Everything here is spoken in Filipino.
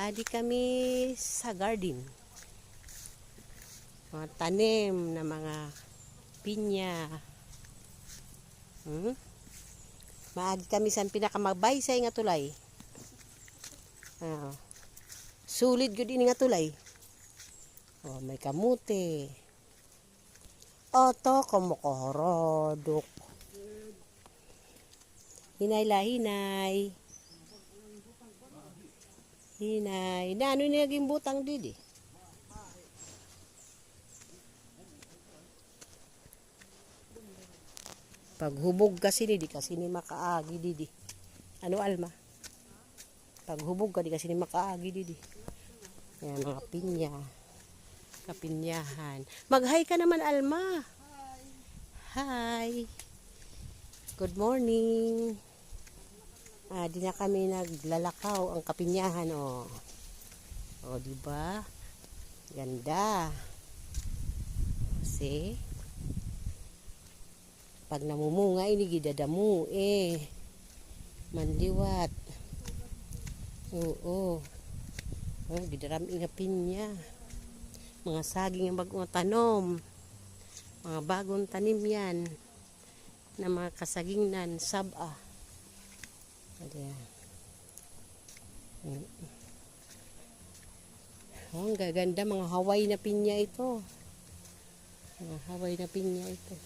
Adi kami sa garden. Mga tanim na mga pinya. Maagi kami sa pinakamabaysay nga tulay. Sulit gud ini nga tulay. May kamuti. Oto kumukorodok. Hinay la hinay. Hinay. Na ano naging butang didi? Paghubog kasi di kasi ni makaagi didi. Ano Alma? Paghubog ka di kasi ni makaagi didi. Ayan mga pinya. Kapinyahan. Mag-hi ka naman Alma. Hi. Good morning. Di na kami naglalakaw ang kapinyahan di ba? Ganda. Kasi pag namumunga ini gidadamu manliwat. Gidarami nga pinya. Mga saging ang bagong tanom. Mga bagong tanim yan na mga kasagingnan saba. Ang gaganda mga Hawaii na pinya ito. Mga Hawaii na pinya ito.